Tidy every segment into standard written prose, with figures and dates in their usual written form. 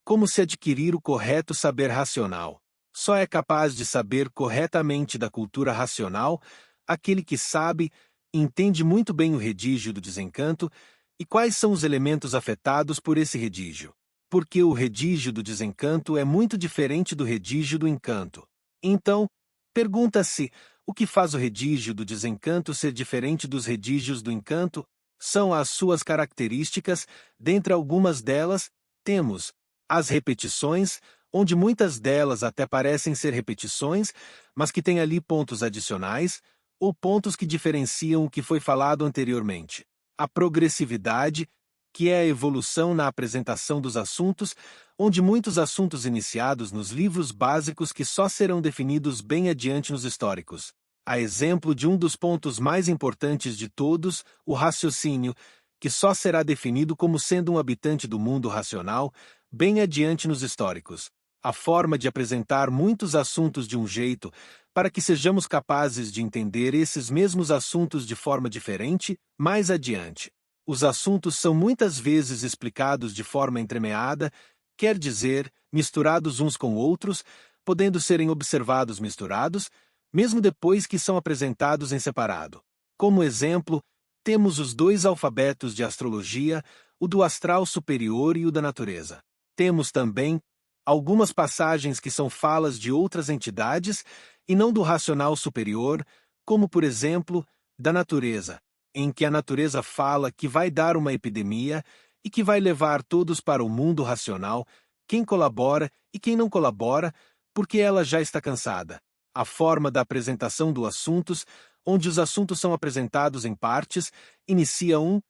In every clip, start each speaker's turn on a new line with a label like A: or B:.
A: Como se adquirir o correto saber racional? Só é capaz de saber corretamente da cultura racional aquele que sabe, entende muito bem o redígio do desencanto e quais são os elementos afetados por esse redígio. Porque o redígio do desencanto é muito diferente do redígio do encanto. Então, pergunta-se, o que faz o redígio do desencanto ser diferente dos redígios do encanto? São as suas características, dentre algumas delas, temos as repetições, onde muitas delas até parecem ser repetições, mas que têm ali pontos adicionais, ou pontos que diferenciam o que foi falado anteriormente. A progressividade, que é a evolução na apresentação dos assuntos, onde muitos assuntos iniciados nos livros básicos que só serão definidos bem adiante nos históricos. A exemplo de um dos pontos mais importantes de todos, o raciocínio, que só será definido como sendo um habitante do mundo racional, bem adiante nos históricos. A forma de apresentar muitos assuntos de um jeito, para que sejamos capazes de entender esses mesmos assuntos de forma diferente, mais adiante. Os assuntos são muitas vezes explicados de forma entremeada, quer dizer, misturados uns com outros, podendo serem observados misturados, mesmo depois que são apresentados em separado. Como exemplo, temos os dois alfabetos de astrologia, o do astral superior e o da natureza. Temos também algumas passagens que são falas de outras entidades e não do racional superior, como, por exemplo, da natureza, em que a natureza fala que vai dar uma epidemia e que vai levar todos para o mundo racional, quem colabora e quem não colabora, porque ela já está cansada. A forma da apresentação dos assuntos, onde os assuntos são apresentados em partes, inicia um,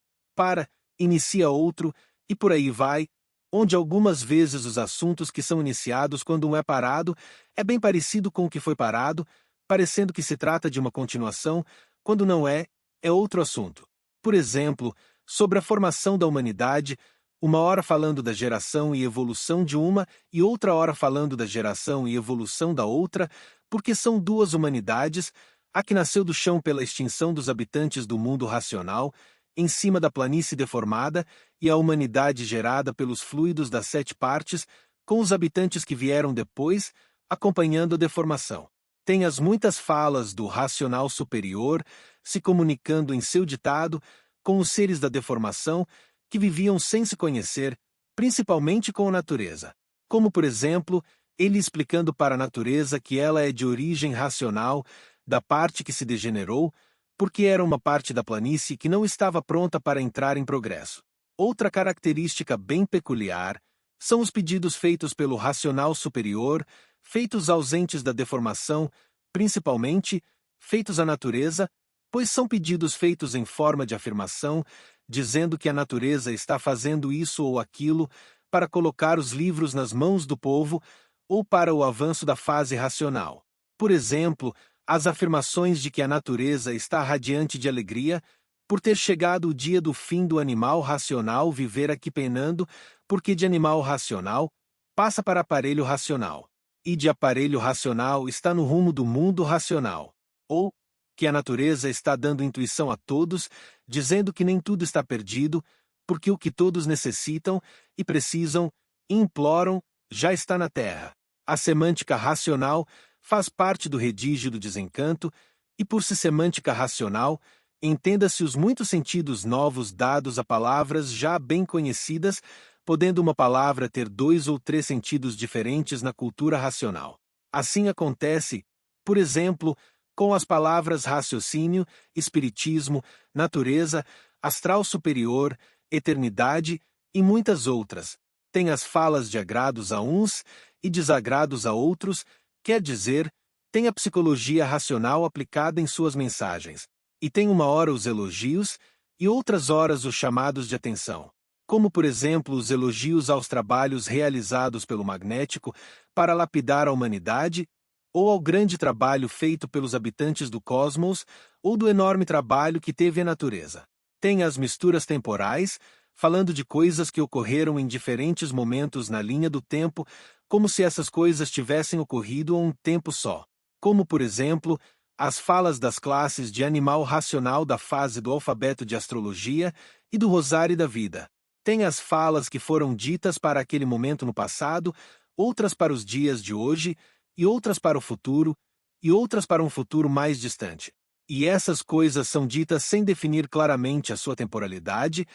A: inicia outro, e por aí vai, onde algumas vezes os assuntos que são iniciados quando um é parado é bem parecido com o que foi parado, parecendo que se trata de uma continuação, quando não é, é outro assunto. Por exemplo, sobre a formação da humanidade, uma hora falando da geração e evolução de uma e outra hora falando da geração e evolução da outra, porque são duas humanidades, a que nasceu do chão pela extinção dos habitantes do mundo racional, em cima da planície deformada, e a humanidade gerada pelos fluidos das 7 partes, com os habitantes que vieram depois, acompanhando a deformação. Tem as muitas falas do racional superior, se comunicando em seu ditado com os seres da deformação, que viviam sem se conhecer, principalmente com a natureza. Como, por exemplo, ele explicando para a natureza que ela é de origem racional, da parte que se degenerou, porque era uma parte da planície que não estava pronta para entrar em progresso. Outra característica bem peculiar são os pedidos feitos pelo racional superior, feitos ausentes da deformação, principalmente feitos à natureza, pois são pedidos feitos em forma de afirmação, dizendo que a natureza está fazendo isso ou aquilo para colocar os livros nas mãos do povo ou para o avanço da fase racional. Por exemplo, as afirmações de que a natureza está radiante de alegria por ter chegado o dia do fim do animal racional viver aqui penando, porque de animal racional passa para aparelho racional, e de aparelho racional está no rumo do mundo racional. Ou que a natureza está dando intuição a todos, dizendo que nem tudo está perdido, porque o que todos necessitam e precisam e imploram já está na Terra. A semântica racional faz parte do redígio do desencanto, e por ser semântica racional, entenda-se os muitos sentidos novos dados a palavras já bem conhecidas, podendo uma palavra ter 2 ou 3 sentidos diferentes na cultura racional. Assim acontece, por exemplo, com as palavras raciocínio, espiritismo, natureza, astral superior, eternidade e muitas outras. Tem as falas de agrados a uns e desagrados a outros, quer dizer, tem a psicologia racional aplicada em suas mensagens, e tem uma hora os elogios e outras horas os chamados de atenção, como por exemplo os elogios aos trabalhos realizados pelo magnético para lapidar a humanidade, ou ao grande trabalho feito pelos habitantes do cosmos, ou do enorme trabalho que teve a natureza. Tem as misturas temporais, falando de coisas que ocorreram em diferentes momentos na linha do tempo, como se essas coisas tivessem ocorrido a um tempo só. Como, por exemplo, as falas das classes de animal racional da fase do alfabeto de astrologia e do rosário da vida. Tem as falas que foram ditas para aquele momento no passado, outras para os dias de hoje, e outras para o futuro, e outras para um futuro mais distante. E essas coisas são ditas sem definir claramente a sua temporalidade,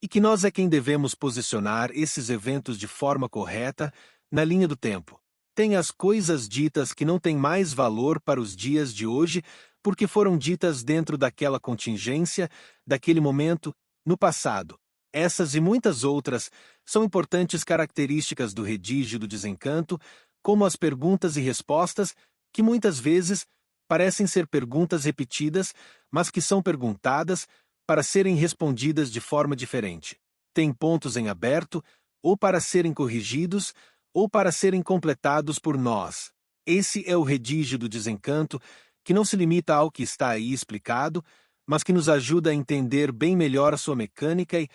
A: e que nós é quem devemos posicionar esses eventos de forma correta, na linha do tempo. Tem as coisas ditas que não têm mais valor para os dias de hoje, porque foram ditas dentro daquela contingência, daquele momento, no passado. Essas e muitas outras são importantes características do redígio do desencanto, como as perguntas e respostas, que muitas vezes parecem ser perguntas repetidas, mas que são perguntadas para serem respondidas de forma diferente. Tem pontos em aberto, ou para serem corrigidos, ou para serem completados por nós. Esse é o redígio do desencanto, que não se limita ao que está aí explicado, mas que nos ajuda a entender bem melhor a sua mecânica e,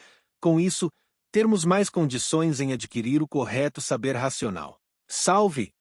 A: com isso, termos mais condições em adquirir o correto saber racional. Salve!